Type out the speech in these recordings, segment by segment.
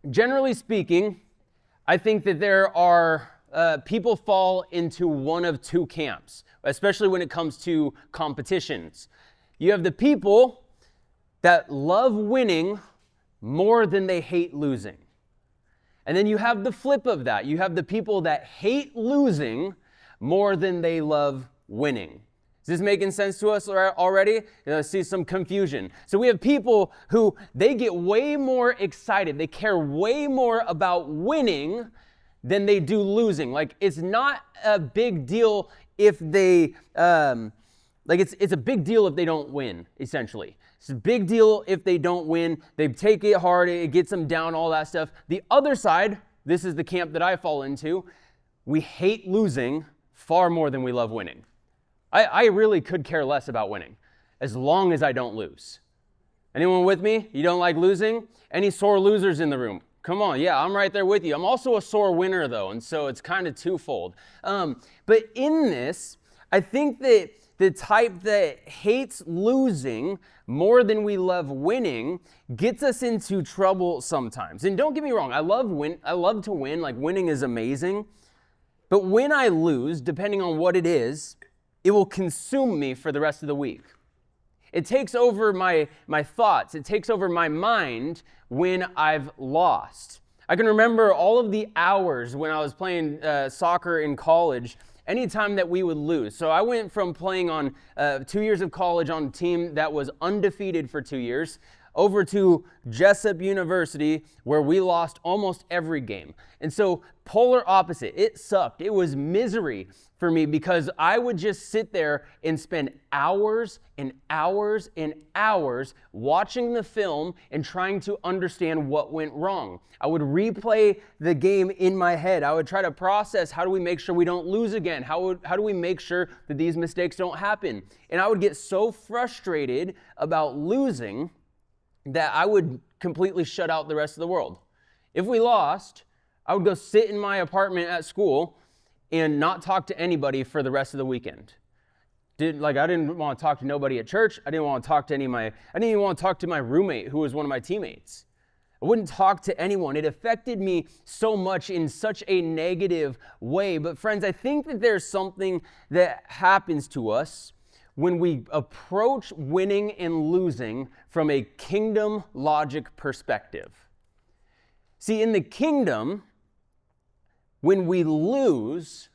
Generally speaking, I think that there are people fall into one of two camps, especially when it comes to competitions. You have the people that love winning more than they hate losing. And then you have the flip of that. You have the people that hate losing more than they love winning. Is this making sense to us already? I see some confusion. So we have people who they get way more excited. They care way more about winning than they do losing. Like, it's not a big deal if they, it's a big deal if they don't win, essentially. It's a big deal if they don't win. They take it hard, it gets them down, all that stuff. The other side, this is the camp that I fall into, we hate losing far more than we love winning. I really could care less about winning, as long as I don't lose. Anyone with me? You don't like losing? Any sore losers in the room? Come on, yeah, I'm right there with you. I'm also a sore winner, though, and so it's kind of twofold. But in this, I think that the type that hates losing more than we love winning gets us into trouble sometimes. And don't get me wrong, I love to win, like winning is amazing. But when I lose, depending on what it is, it will consume me for the rest of the week. It takes over my thoughts. It takes over my mind when I've lost. I can remember all of the hours when I was playing soccer in college, anytime that we would lose. So I went from playing on 2 years of college on a team that was undefeated for 2 years, over to Jessup University, where we lost almost every game. And so polar opposite, it sucked. It was misery for me because I would just sit there and spend hours and hours and hours watching the film and trying to understand what went wrong. I would replay the game in my head. I would try to process, how do we make sure we don't lose again? How do we make sure that these mistakes don't happen? And I would get so frustrated about losing that I would completely shut out the rest of the world. If we lost, I would go sit in my apartment at school and not talk to anybody for the rest of the weekend. I didn't want to talk to nobody at church. I didn't even want to talk to my roommate, who was one of my teammates. I wouldn't talk to anyone. It affected me so much in such a negative way. But friends, I think that there's something that happens to us when we approach winning and losing from a kingdom logic perspective. See, in the kingdom, when we lose,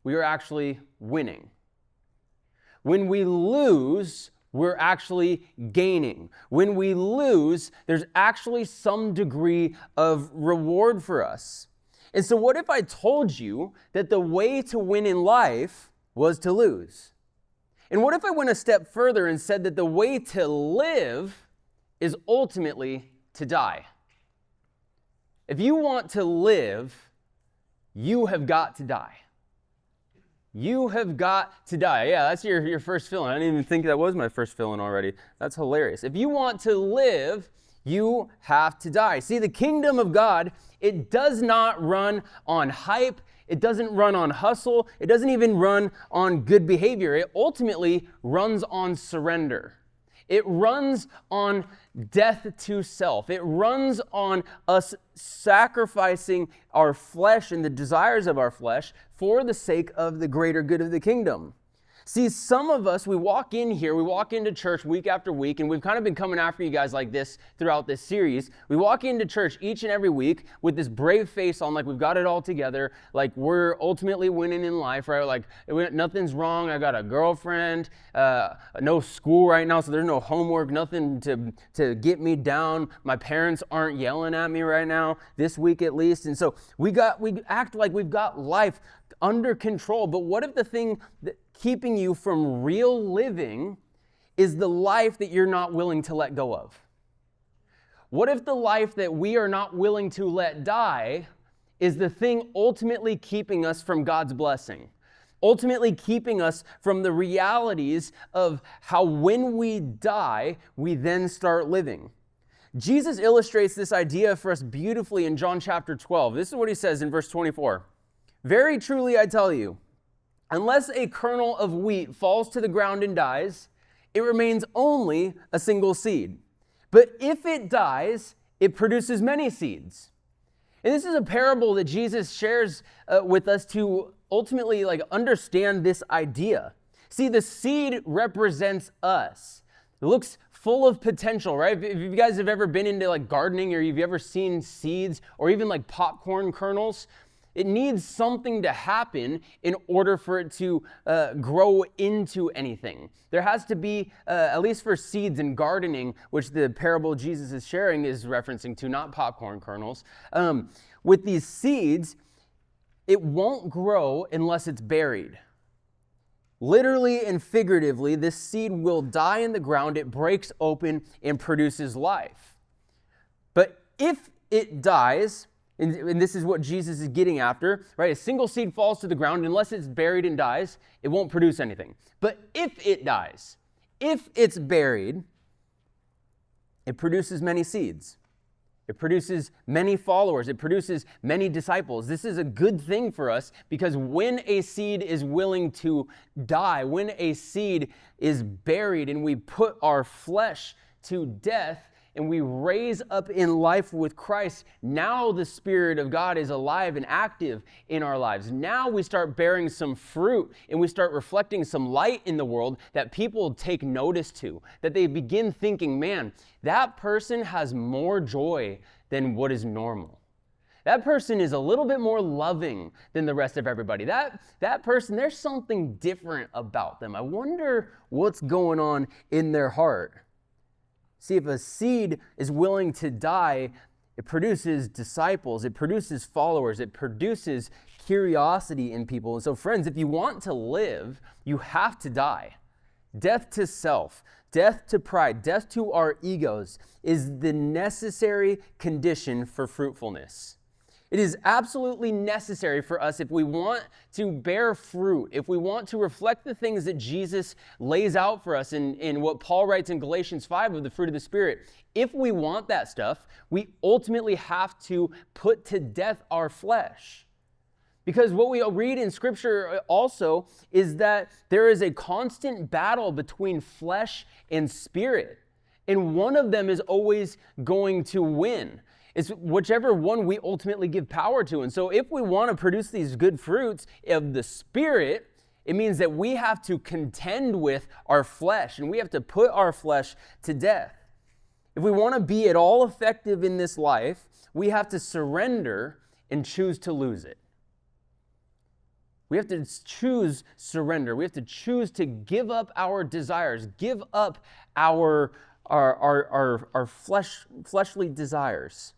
we are actually winning. When we lose, we're actually gaining. When we lose, there's actually some degree of reward for us. And so what if I told you that the way to win in life was to lose? And what if I went a step further and said that the way to live is ultimately to die? If you want to live, you have got to die. You have got to die. Yeah, that's your first feeling. I didn't even think that was my first feeling already. That's hilarious. If you want to live, you have to die. See, the kingdom of God, it does not run on hype. It doesn't run on hustle. It doesn't even run on good behavior. It ultimately runs on surrender. It runs on death to self. It runs on us sacrificing our flesh and the desires of our flesh for the sake of the greater good of the kingdom. See, some of us, we walk into church week after week, and we've kind of been coming after you guys like this throughout this series. We walk into church each and every week with this brave face on, like we've got it all together, like we're ultimately winning in life, right? Like nothing's wrong. I got a girlfriend, no school right now, so there's no homework, nothing to get me down. My parents aren't yelling at me right now, this week at least. And so we act like we've got life under control. But what if the thing that keeping you from real living is the life that you're not willing to let go of? What if the life that we are not willing to let die is the thing ultimately keeping us from God's blessing? Ultimately keeping us from the realities of how when we die, we then start living. Jesus illustrates this idea for us beautifully in John chapter 12. This is what he says in verse 24. Very truly I tell you, unless a kernel of wheat falls to the ground and dies, it remains only a single seed. But if it dies, it produces many seeds. And this is a parable that Jesus shares with us to ultimately understand this idea. See, the seed represents us. It looks full of potential, right? If you guys have ever been into gardening, or you've ever seen seeds or even popcorn kernels, it needs something to happen in order for it to grow into anything. There has to be, at least for seeds in gardening, which the parable Jesus is sharing is referencing to, not popcorn kernels. With these seeds, it won't grow unless it's buried. Literally and figuratively, this seed will die in the ground, it breaks open and produces life. But if it dies, and this is what Jesus is getting after, right? A single seed falls to the ground, unless it's buried and dies, it won't produce anything. But if it dies, if it's buried, it produces many seeds. It produces many followers. It produces many disciples. This is a good thing for us, because when a seed is willing to die, when a seed is buried and we put our flesh to death, and we raise up in life with Christ, now the Spirit of God is alive and active in our lives. Now we start bearing some fruit, and we start reflecting some light in the world that people take notice to, that they begin thinking, man, that person has more joy than what is normal. That person is a little bit more loving than the rest of everybody. That person, there's something different about them. I wonder what's going on in their heart. See, if a seed is willing to die, it produces disciples, it produces followers, it produces curiosity in people. And so, friends, if you want to live, you have to die. Death to self, death to pride, death to our egos is the necessary condition for fruitfulness. It is absolutely necessary for us if we want to bear fruit, if we want to reflect the things that Jesus lays out for us in what Paul writes in Galatians 5 of the fruit of the Spirit. If we want that stuff, we ultimately have to put to death our flesh. Because what we read in Scripture also is that there is a constant battle between flesh and spirit, and one of them is always going to win. It's whichever one we ultimately give power to. And so if we want to produce these good fruits of the Spirit, it means that we have to contend with our flesh, and we have to put our flesh to death. If we want to be at all effective in this life, we have to surrender and choose to lose it. We have to choose surrender. We have to choose to give up our desires, give up our fleshly desires.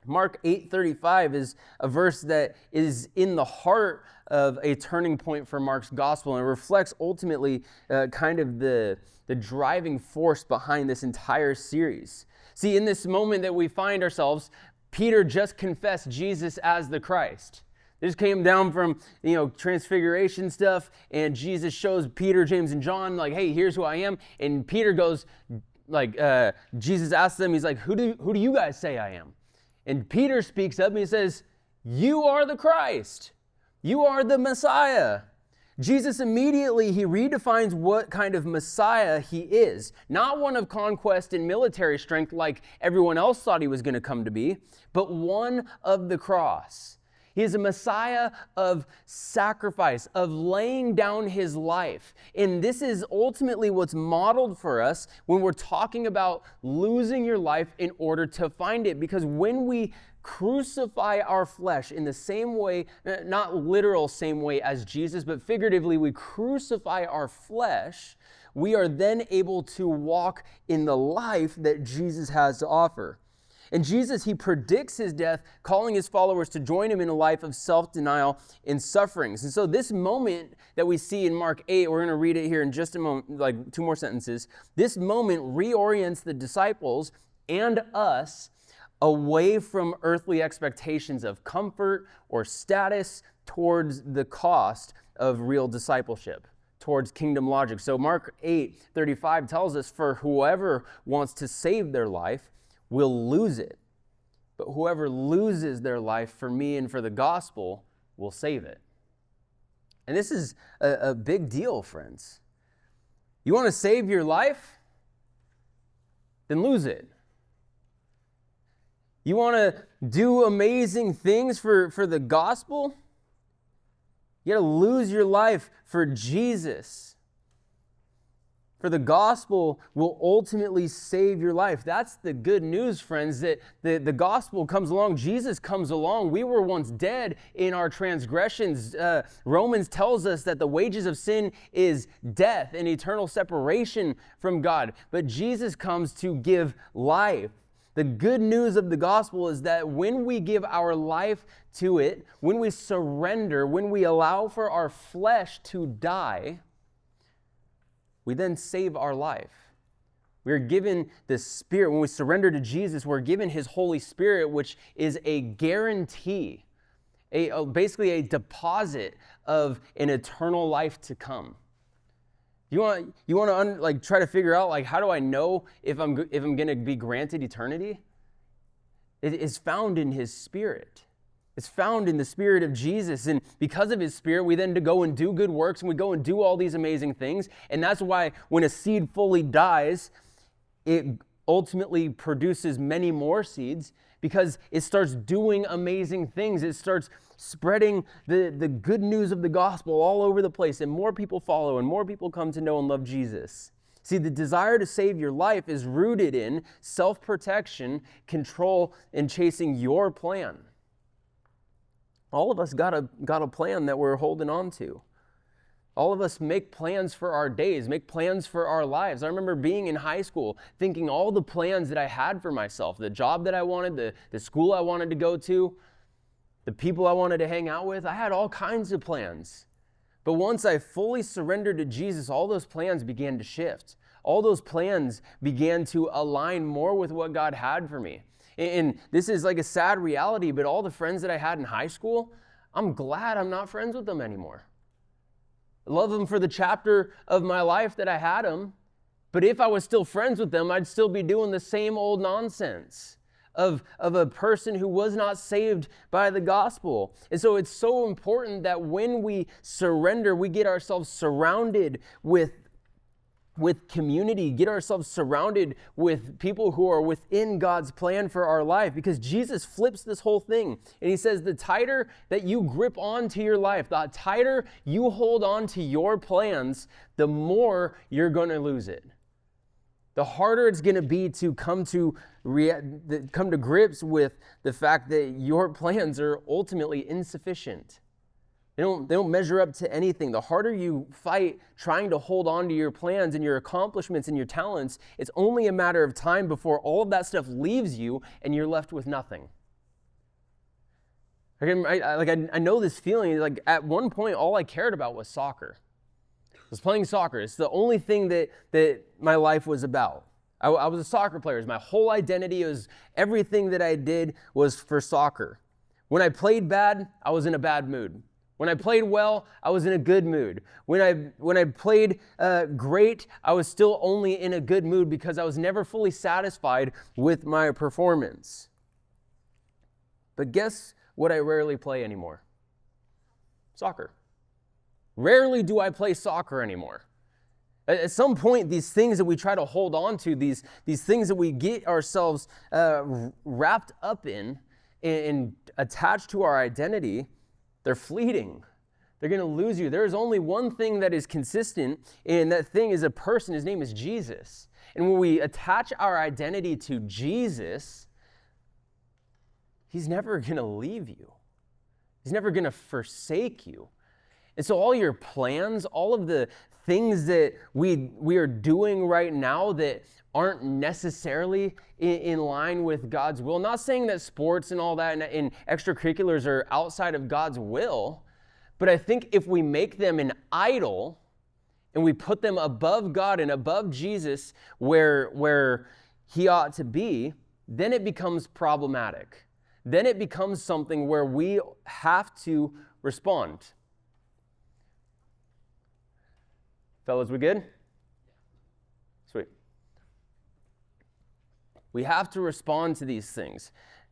Mark 8:35 is a verse that is in the heart of a turning point for Mark's gospel, and it reflects ultimately kind of the driving force behind this entire series. See, in this moment that we find ourselves, Peter just confessed Jesus as the Christ. This came down from, transfiguration stuff, and Jesus shows Peter, James, and John, hey, here's who I am. And Peter goes, Jesus asks them, he's like, who do you guys say I am? And Peter speaks up and he says, you are the Christ. You are the Messiah. Jesus immediately, he redefines what kind of Messiah he is. Not one of conquest and military strength like everyone else thought he was going to come to be, but one of the cross. He is a Messiah of sacrifice, of laying down his life. And this is ultimately what's modeled for us when we're talking about losing your life in order to find it. Because when we crucify our flesh in the same way, not literal same way as Jesus, but figuratively, we crucify our flesh, we are then able to walk in the life that Jesus has to offer. And Jesus, he predicts his death, calling his followers to join him in a life of self-denial and sufferings. And so this moment that we see in Mark 8, we're going to read it here in just a moment, 2 more sentences. This moment reorients the disciples and us away from earthly expectations of comfort or status towards the cost of real discipleship, towards kingdom logic. So Mark 8:35 tells us, for whoever wants to save their life will lose it, but whoever loses their life for me and for the gospel will save it. And this is a big deal, friends. You want to save your life? Then lose it. You want to do amazing things for the gospel? You got to lose your life for Jesus. For the gospel will ultimately save your life. That's the good news, friends, that the gospel comes along. Jesus comes along. We were once dead in our transgressions. Romans tells us that the wages of sin is death and eternal separation from God. But Jesus comes to give life. The good news of the gospel is that when we give our life to it, when we surrender, when we allow for our flesh to die, we then save our life. We're given the Spirit. When we surrender to Jesus, we're given His Holy Spirit, which is a guarantee, basically a deposit of an eternal life to come. You want to try to figure out how do I know if I'm going to be granted eternity? It is found in His Spirit. It's found in the Spirit of Jesus. And because of His Spirit, we then go and do good works, and we go and do all these amazing things. And that's why when a seed fully dies, it ultimately produces many more seeds, because it starts doing amazing things. It starts spreading the good news of the gospel all over the place, and more people follow, and more people come to know and love Jesus. See, the desire to save your life is rooted in self-protection, control, and chasing your plan. All of us got a plan that we're holding on to. All of us make plans for our days, make plans for our lives. I remember being in high school thinking all the plans that I had for myself, the job that I wanted, the school I wanted to go to, the people I wanted to hang out with. I had all kinds of plans. But once I fully surrendered to Jesus, all those plans began to shift. All those plans began to align more with what God had for me. And this is like a sad reality, but all the friends that I had in high school, I'm glad I'm not friends with them anymore. I love them for the chapter of my life that I had them, but if I was still friends with them, I'd still be doing the same old nonsense of a person who was not saved by the gospel. And so it's so important that when we surrender, we get ourselves surrounded with community, get ourselves surrounded with people who are within God's plan for our life, because Jesus flips this whole thing. And He says, the tighter that you grip onto your life, the tighter you hold on to your plans, the more you're going to lose it. The harder it's going to be to come to grips with the fact that your plans are ultimately insufficient. They don't measure up to anything. The harder you fight trying to hold on to your plans and your accomplishments and your talents, it's only a matter of time before all of that stuff leaves you and you're left with nothing. I know this feeling. Like at one point, all I cared about was soccer. I was playing soccer. It's the only thing that my life was about. I was a soccer player. My whole identity was everything that I did was for soccer. When I played bad, I was in a bad mood. When I played well, I was in a good mood. When I played great, I was still only in a good mood because I was never fully satisfied with my performance. But guess what I rarely play anymore? Soccer. Rarely do I play soccer anymore. At some point, these things that we try to hold on to, these things that we get ourselves wrapped up in and attached to our identity, they're fleeting. They're going to lose you. There is only one thing that is consistent, and that thing is a person. His name is Jesus. And when we attach our identity to Jesus, He's never going to leave you. He's never going to forsake you. And so all your plans, all of the things that we are doing right now that aren't necessarily in line with God's will. Not saying that sports and all that and extracurriculars are outside of God's will, but I think if we make them an idol and we put them above God and above Jesus where He ought to be, then it becomes problematic. Then it becomes something where we have to respond. Fellas, we good? Sweet. We have to respond to these things.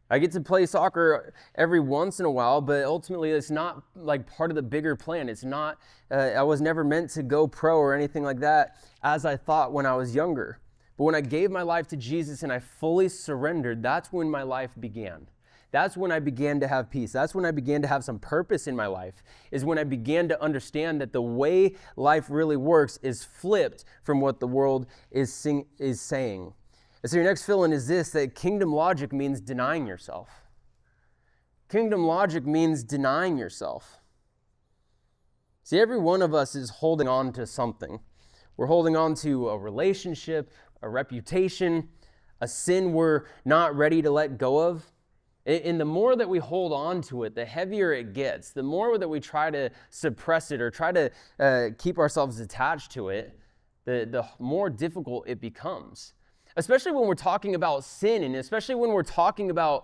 I get to play soccer every once in a while, but ultimately it's not like part of the bigger plan. It's not, I was never meant to go pro or anything like that as I thought when I was younger. But when I gave my life to Jesus and I fully surrendered, that's when my life began. That's when I began to have peace. That's when I began to have some purpose in my life, is when I began to understand that the way life really works is flipped from what the world is saying. And so your next fill-in is this, that kingdom logic means denying yourself. Kingdom logic means denying yourself. See, every one of us is holding on to something. We're holding on to a relationship, a reputation, a sin we're not ready to let go of. And the more that we hold on to it, the heavier it gets. The more that we try to suppress it or try to keep ourselves attached to it, the more difficult it becomes. Especially when we're talking about sin, and especially when we're talking about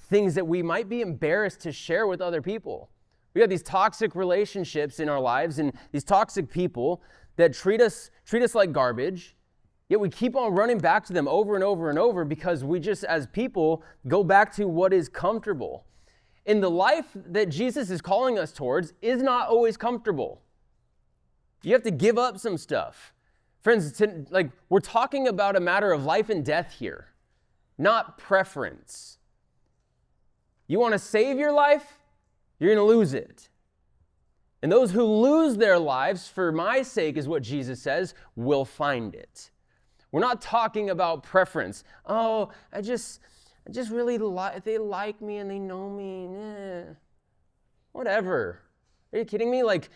things that we might be embarrassed to share with other people. We have these toxic relationships in our lives and these toxic people that treat us like garbage. Yet we keep on running back to them over and over and over because we just, as people, go back to what is comfortable. And the life that Jesus is calling us towards is not always comfortable. You have to give up some stuff. Friends, we're talking about a matter of life and death here, not preference. You want to save your life? You're going to lose it. And those who lose their lives for my sake, is what Jesus says, will find it. We're not talking about preference. Oh, I just really like, they like me and they know me. Whatever. Are you kidding me? Like,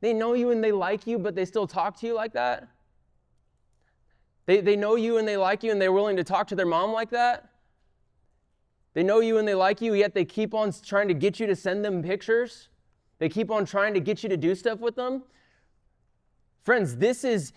they know you and they like you, but they still talk to you like that? They know you and they like you and they're willing to talk to their mom like that? They know you and they like you, yet they keep on trying to get you to send them pictures? They keep on trying to get you to do stuff with them? Friends, this is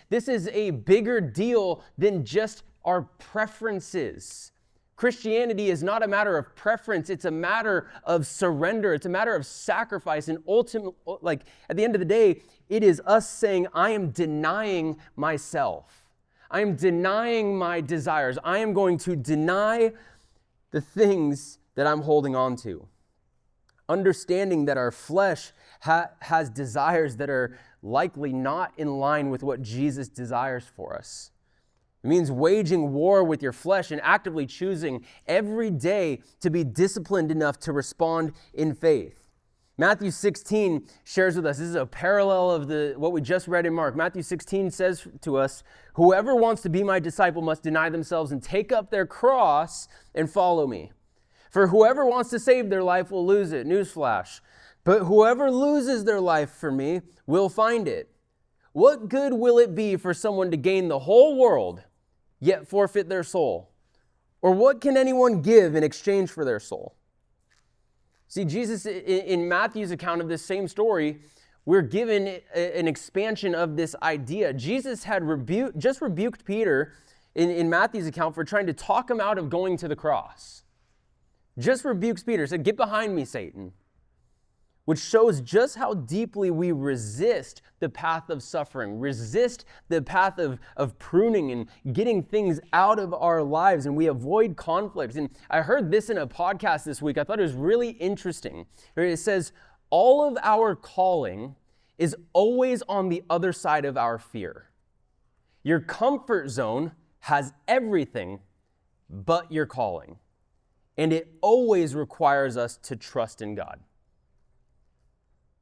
a bigger deal than just our preferences. Christianity is not a matter of preference. It's a matter of surrender. It's a matter of sacrifice. And ultimately, at the end of the day, it is us saying, I am denying myself. I am denying my desires. I am going to deny the things that I'm holding on to. Understanding that our flesh has desires that are likely not in line with what Jesus desires for us. It means waging war with your flesh and actively choosing every day to be disciplined enough to respond in faith. Matthew 16 shares with us, this is a parallel of what we just read in Mark. Matthew 16 says to us, whoever wants to be my disciple must deny themselves and take up their cross and follow me. For whoever wants to save their life will lose it. Newsflash. But whoever loses their life for me will find it. What good will it be for someone to gain the whole world, yet forfeit their soul? Or what can anyone give in exchange for their soul? See, Jesus, in Matthew's account of this same story, we're given an expansion of this idea. Jesus had just rebuked Peter in Matthew's account for trying to talk him out of going to the cross. Just rebukes Peter, said, "Get behind me, Satan." Which shows just how deeply we resist the path of suffering, resist the path of pruning and getting things out of our lives, and we avoid conflicts. And I heard this in a podcast this week. I thought it was really interesting. It says, all of our calling is always on the other side of our fear. Your comfort zone has everything but your calling. And it always requires us to trust in God.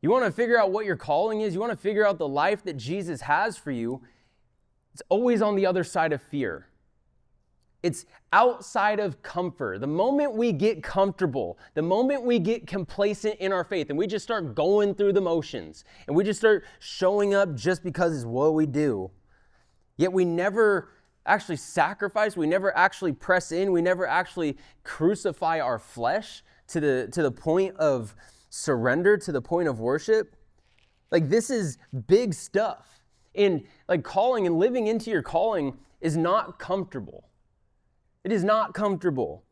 You want to figure out what your calling is? You want to figure out the life that Jesus has for you? It's always on the other side of fear. It's outside of comfort. The moment we get comfortable, the moment we get complacent in our faith and we just start going through the motions and we just start showing up just because it's what we do, yet we never actually sacrifice, we never actually press in, we never actually crucify our flesh to the point of surrender, to the point of worship. Like, this is big stuff. And like, calling and living into your calling is not comfortable. It is not comfortable.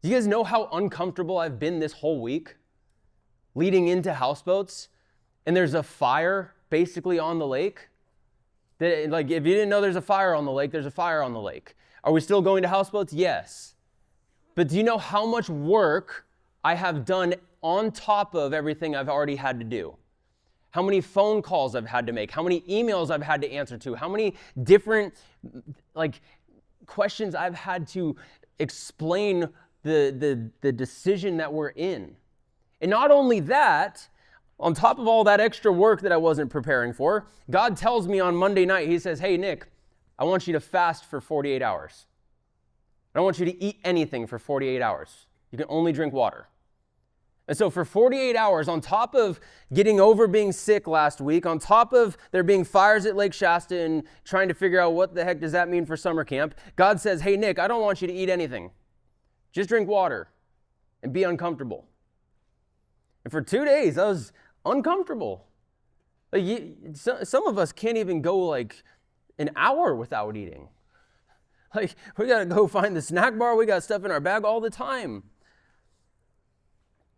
Do you guys know how uncomfortable I've been this whole week leading into houseboats? And there's a fire basically on the lake. Like, if you didn't know there's a fire on the lake, there's a fire on the lake. Are we still going to houseboats? Yes. But do you know how much work I have done on top of everything I've already had to do? How many phone calls I've had to make? How many emails I've had to answer to? How many different questions I've had to explain the decision that we're in. And not only that, on top of all that extra work that I wasn't preparing for, God tells me on Monday night, he says, hey, Nick, I want you to fast for 48 hours. I don't want you to eat anything for 48 hours. You can only drink water. And so for 48 hours, on top of getting over being sick last week, on top of there being fires at Lake Shasta and trying to figure out what the heck does that mean for summer camp, God says, hey, Nick, I don't want you to eat anything. Just drink water and be uncomfortable. And for 2 days, I was uncomfortable. Some of us can't even go like an hour without eating. Like, we got to go find the snack bar. We got stuff in our bag all the time.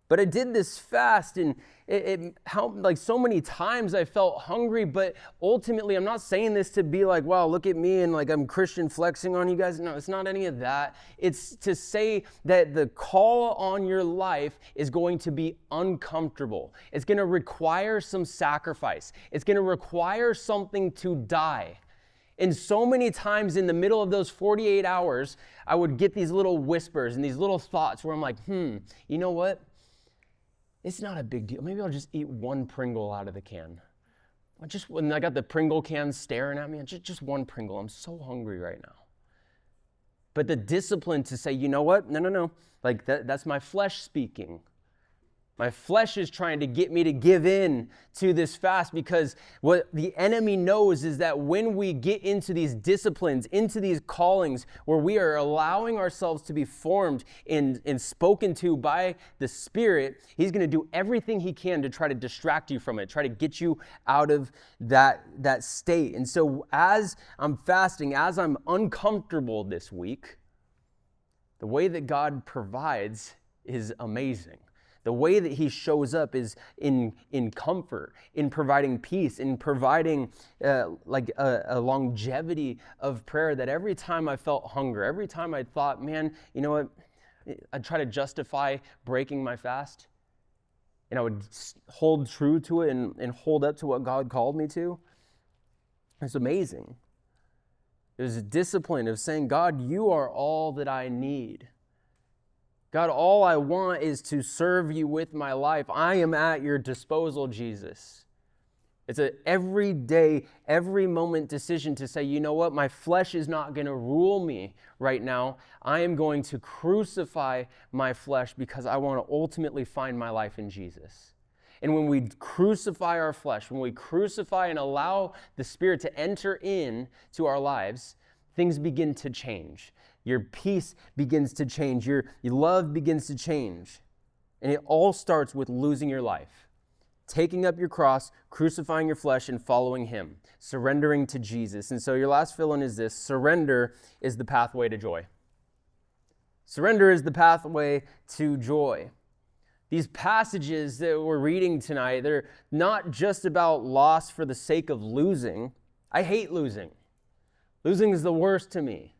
But I did this fast, and like so many times I felt hungry, but ultimately I'm not saying this to be like, wow, look at me and like I'm Christian flexing on you guys. No, it's not any of that. It's to say that the call on your life is going to be uncomfortable. It's going to require some sacrifice. It's going to require something to die. And so many times in the middle of those 48 hours, I would get these little whispers and these little thoughts where I'm like, you know what? It's not a big deal. Maybe I'll just eat one Pringle out of the can. Just when I got the Pringle can staring at me, just one Pringle. I'm so hungry right now. But the discipline to say, you know what? No. Like that's my flesh speaking. My flesh is trying to get me to give in to this fast, because what the enemy knows is that when we get into these disciplines, into these callings where we are allowing ourselves to be formed and spoken to by the Spirit, he's going to do everything he can to try to distract you from it, try to get you out of that state. And so as I'm fasting, as I'm uncomfortable this week, the way that God provides is amazing. The way that he shows up is in comfort, in providing peace, in providing like a longevity of prayer, that every time I felt hunger, every time I thought, man, you know what, I'd try to justify breaking my fast, and I would hold true to it and hold up to what God called me to. It's amazing. It was a discipline of saying, God, you are all that I need. God, all I want is to serve you with my life. I am at your disposal, Jesus. It's an everyday, every moment decision to say, you know what, my flesh is not going to rule me right now. I am going to crucify my flesh because I want to ultimately find my life in Jesus. And when we crucify our flesh, when we crucify and allow the Spirit to enter in to our lives, things begin to change. Your peace begins to change. Your love begins to change. And it all starts with losing your life. Taking up your cross, crucifying your flesh, and following him. Surrendering to Jesus. And so your last fill-in is this: surrender is the pathway to joy. Surrender is the pathway to joy. These passages that we're reading tonight, they're not just about loss for the sake of losing. I hate losing. Losing is the worst to me.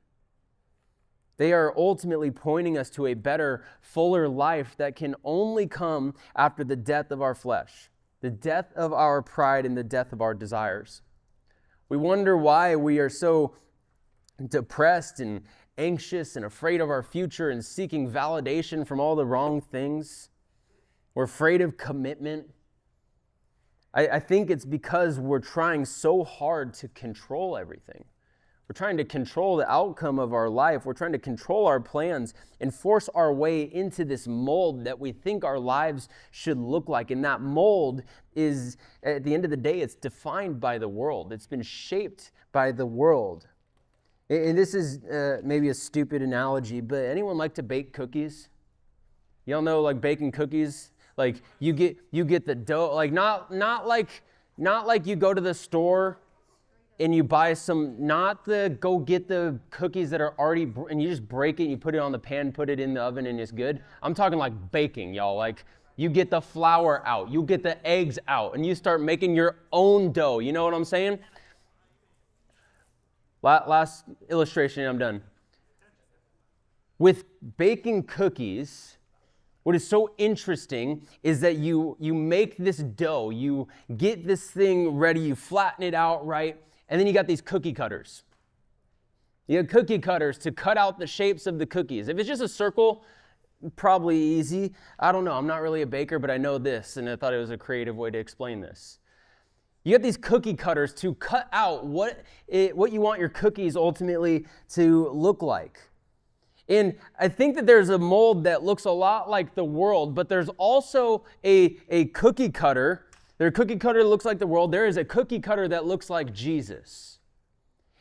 They are ultimately pointing us to a better, fuller life that can only come after the death of our flesh, the death of our pride, and the death of our desires. We wonder why we are so depressed and anxious and afraid of our future and seeking validation from all the wrong things. We're afraid of commitment. I think it's because we're trying so hard to control everything. We're trying to control the outcome of our life. We're trying to control our plans and force our way into this mold that we think our lives should look like. And that mold is, at the end of the day, it's defined by the world. It's been shaped by the world. And this is maybe a stupid analogy, but anyone like to bake cookies? Y'all know, like, baking cookies? Like, you get the dough, like not like you go to the store and you buy go get the cookies that are already, and you just break it, and you put it on the pan, put it in the oven, and it's good. I'm talking like baking, y'all. Like, you get the flour out, you get the eggs out, and you start making your own dough. You know what I'm saying? Last illustration, I'm done. With baking cookies, what is so interesting is that you make this dough, you get this thing ready, you flatten it out right, and then you got these cookie cutters. You have cookie cutters to cut out the shapes of the cookies. If it's just a circle, probably easy. I don't know. I'm not really a baker, but I know this, and I thought it was a creative way to explain this. You have these cookie cutters to cut out what you want your cookies ultimately to look like. And I think that there's a mold that looks a lot like the world, but there's also a cookie cutter. There's a cookie cutter that looks like the world. There is a cookie cutter that looks like Jesus.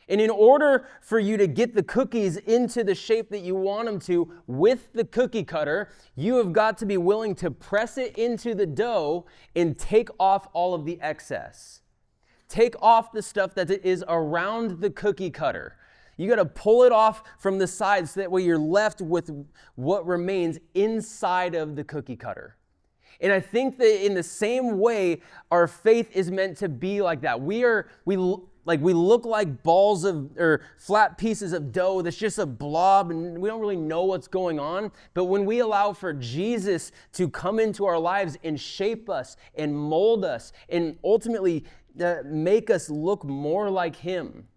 And in order for you to get the cookies into the shape that you want them to with the cookie cutter, you have got to be willing to press it into the dough and take off all of the excess. Take off the stuff that is around the cookie cutter. You got to pull it off from the sides so that way you're left with what remains inside of the cookie cutter. And I think that in the same way, our faith is meant to be like that. We look like balls or flat pieces of dough that's just a blob, and we don't really know what's going on. But when we allow for Jesus to come into our lives and shape us and mold us and ultimately make us look more like Him,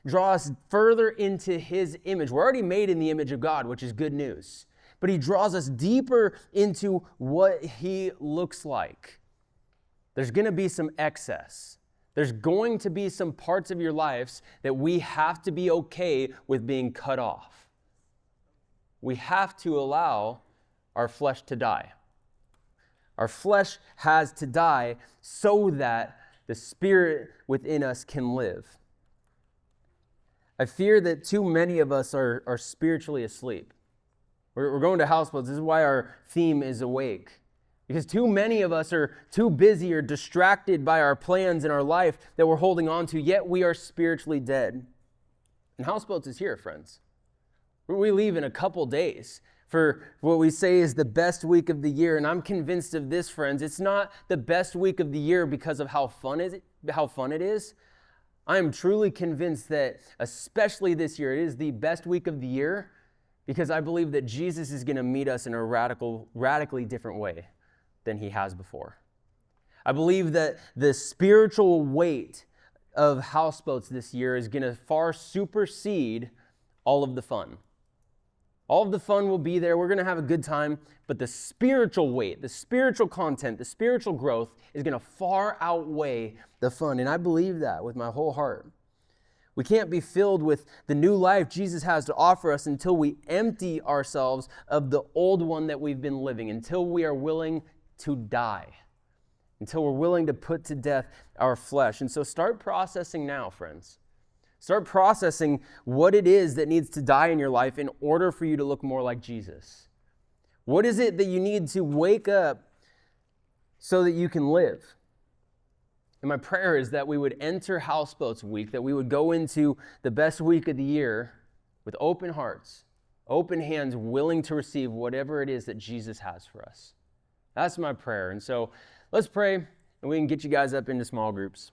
draw us further into His image. We're already made in the image of God, which is good news. But He draws us deeper into what He looks like. There's going to be some excess. There's going to be some parts of your lives that we have to be okay with being cut off. We have to allow our flesh to die. Our flesh has to die so that the Spirit within us can live. I fear that too many of us are spiritually asleep. We're going to houseboats. This is why our theme is awake. Because too many of us are too busy or distracted by our plans in our life that we're holding on to, yet we are spiritually dead. And Houseboats is here, friends. We leave in a couple days for what we say is the best week of the year. And I'm convinced of this, friends. It's not the best week of the year because of how fun it is. I am truly convinced that, especially this year, it is the best week of the year because I believe that Jesus is going to meet us in a radically different way than He has before. I believe that the spiritual weight of Houseboats this year is going to far supersede all of the fun. All of the fun will be there. We're going to have a good time, but the spiritual weight, the spiritual content, the spiritual growth is going to far outweigh the fun, and I believe that with my whole heart. We can't be filled with the new life Jesus has to offer us until we empty ourselves of the old one that we've been living, until we are willing to die, until we're willing to put to death our flesh. And so start processing now, friends. Start processing what it is that needs to die in your life in order for you to look more like Jesus. What is it that you need to wake up so that you can live? And my prayer is that we would enter Houseboats Week, that we would go into the best week of the year with open hearts, open hands, willing to receive whatever it is that Jesus has for us. That's my prayer. And so let's pray, and we can get you guys up into small groups.